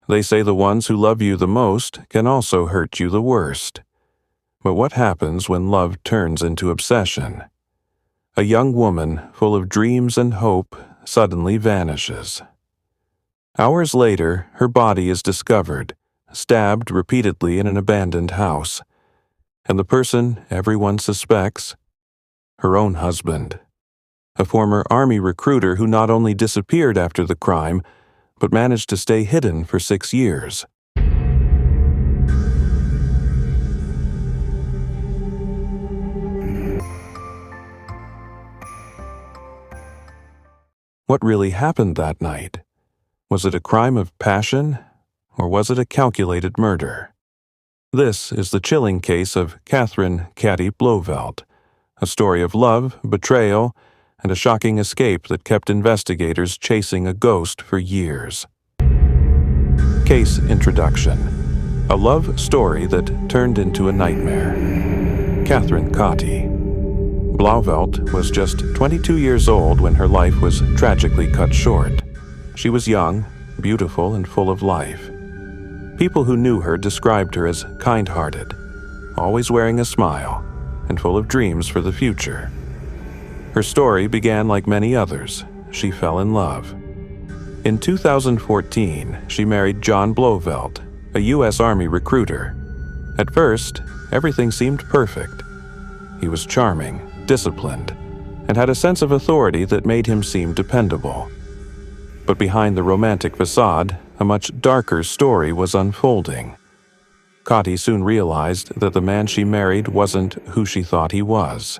They say the ones who love you the most can also hurt you the worst. But what happens when love turns into obsession? A young woman, full of dreams and hope, suddenly vanishes. Hours later, her body is discovered, stabbed repeatedly in an abandoned house. And the person everyone suspects? Her own husband. A former Army recruiter who not only disappeared after the crime, but managed to stay hidden for 6 years. What really happened that night? Was it a crime of passion, or was it a calculated murder? This is the chilling case of Cati Blauvelt, a story of love, betrayal, and a shocking escape that kept investigators chasing a ghost for years. Case Introduction: a love story that turned into a nightmare. Cati Blauvelt was just 22 years old when her life was tragically cut short. She was young, beautiful, and full of life. People who knew her described her as kind-hearted, always wearing a smile, and full of dreams for the future. Her story began like many others. She fell in love. In 2014, she married John Blauvelt, a U.S. Army recruiter. At first, everything seemed perfect. He was charming, disciplined, and had a sense of authority that made him seem dependable. But behind the romantic facade, a much darker story was unfolding. Cati soon realized that the man she married wasn't who she thought he was.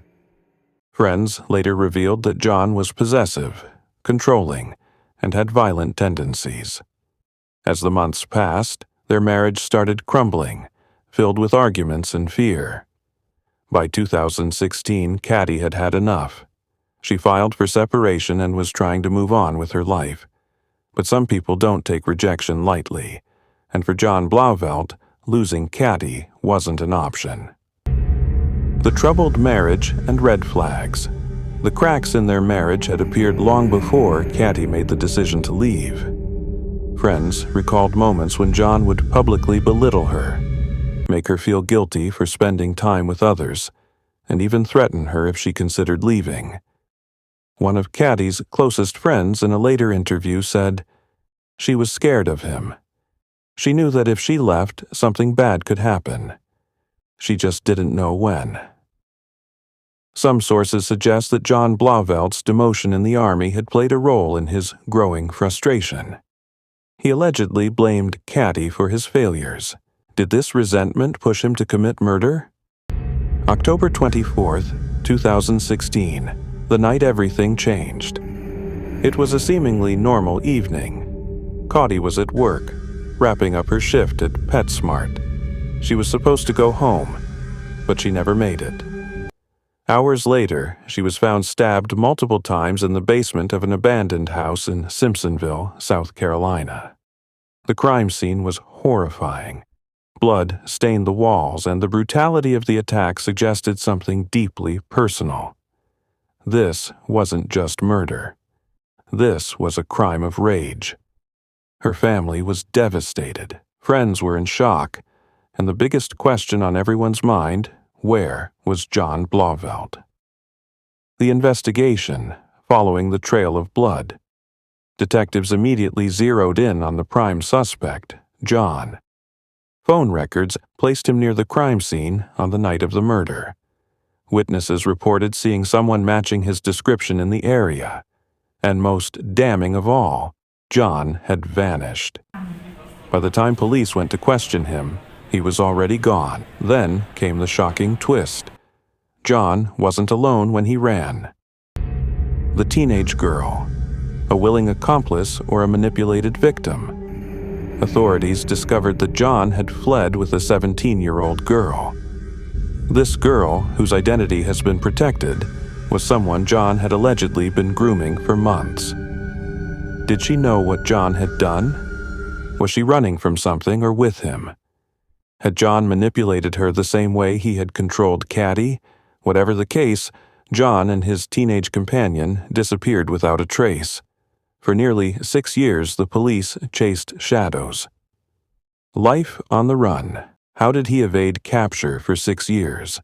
Friends later revealed that John was possessive, controlling, and had violent tendencies. As the months passed, their marriage started crumbling, filled with arguments and fear. By 2016, Cati had had enough. She filed for separation and was trying to move on with her life. But some people don't take rejection lightly, and for John Blauvelt, losing Cati wasn't an option. The troubled marriage and red flags. The cracks in their marriage had appeared long before Cati made the decision to leave. Friends recalled moments when John would publicly belittle her, make her feel guilty for spending time with others, and even threaten her if she considered leaving. One of Cati's closest friends in a later interview said, "She was scared of him. She knew that if she left, something bad could happen. She just didn't know when." Some sources suggest that John Blauvelt's demotion in the Army had played a role in his growing frustration. He allegedly blamed Cati for his failures. Did this resentment push him to commit murder? October 24th, 2016, the night everything changed. It was a seemingly normal evening. Cati was at work, wrapping up her shift at PetSmart. She was supposed to go home, but she never made it. Hours later, she was found stabbed multiple times in the basement of an abandoned house in Simpsonville, South Carolina. The crime scene was horrifying. Blood stained the walls, and the brutality of the attack suggested something deeply personal. This wasn't just murder. This was a crime of rage. Her family was devastated, friends were in shock, and the biggest question on everyone's mind: where was John Blauvelt? The investigation, following the trail of blood. Detectives immediately zeroed in on the prime suspect, John. Phone records placed him near the crime scene on the night of the murder. Witnesses reported seeing someone matching his description in the area. And most damning of all, John had vanished. By the time police went to question him, he was already gone. Then came the shocking twist. John wasn't alone when he ran. The teenage girl, a willing accomplice or a manipulated victim. Authorities discovered that John had fled with a 17-year-old girl. This girl, whose identity has been protected, was someone John had allegedly been grooming for months. Did she know what John had done? Was she running from something or with him? Had John manipulated her the same way he had controlled Cati? Whatever the case, John and his teenage companion disappeared without a trace. For nearly 6 years, the police chased shadows. Life on the run. How did he evade capture for 6 years?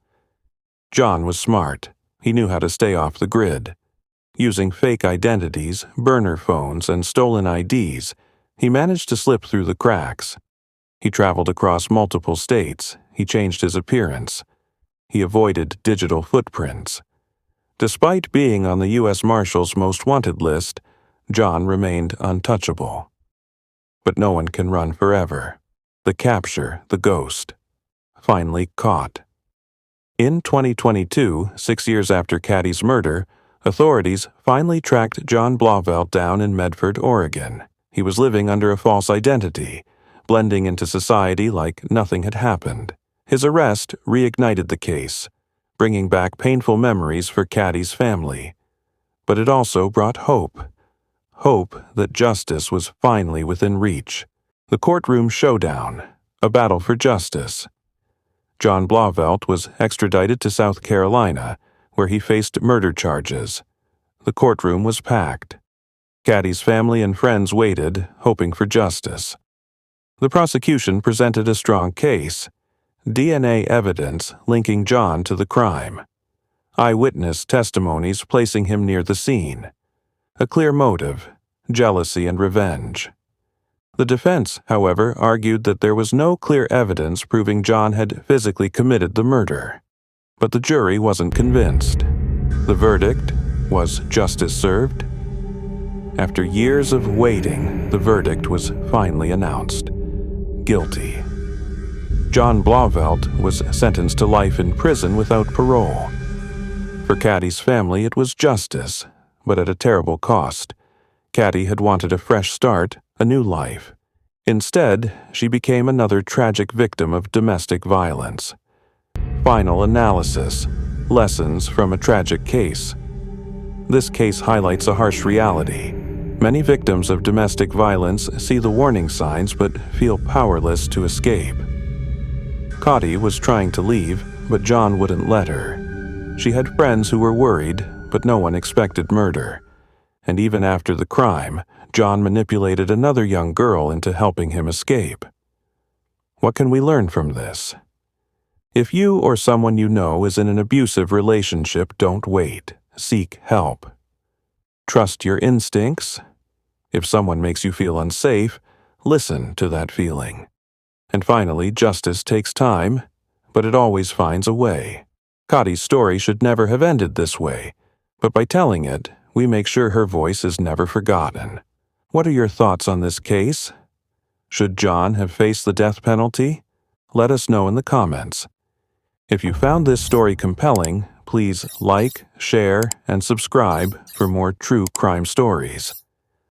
John was smart. He knew how to stay off the grid. Using fake identities, burner phones, and stolen IDs, he managed to slip through the cracks. He traveled across multiple states. He changed his appearance. He avoided digital footprints. Despite being on the U.S. Marshal's most wanted list, John remained untouchable. But no one can run forever. The capture, the ghost. Finally caught. In 2022, 6 years after Cati's murder, authorities finally tracked John Blauvelt down in Medford, Oregon. He was living under a false identity, blending into society like nothing had happened. His arrest reignited the case, bringing back painful memories for Cati's family. But it also brought hope. Hope that justice was finally within reach. The courtroom showdown, a battle for justice. John Blauvelt was extradited to South Carolina, where he faced murder charges. The courtroom was packed. Cati's family and friends waited, hoping for justice. The prosecution presented a strong case. DNA evidence linking John to the crime. Eyewitness testimonies placing him near the scene. A clear motive, jealousy and revenge. The defense, however, argued that there was no clear evidence proving John had physically committed the murder. But the jury wasn't convinced. The verdict was justice served. After years of waiting, the verdict was finally announced. Guilty. John Blauvelt was sentenced to life in prison without parole. For Cati's family, it was justice, but at a terrible cost. Cati had wanted a fresh start, a new life. Instead, she became another tragic victim of domestic violence. Final analysis. Lessons from a tragic case. This case highlights a harsh reality. Many victims of domestic violence see the warning signs but feel powerless to escape. Cati was trying to leave, but John wouldn't let her. She had friends who were worried, but no one expected murder. And even after the crime, John manipulated another young girl into helping him escape. What can we learn from this? If you or someone you know is in an abusive relationship, don't wait. Seek help. Trust your instincts. If someone makes you feel unsafe, listen to that feeling. And finally, justice takes time, but it always finds a way. Cati's story should never have ended this way, but by telling it, we make sure her voice is never forgotten. What are your thoughts on this case? Should John have faced the death penalty? Let us know in the comments. If you found this story compelling, please like, share, and subscribe for more true crime stories.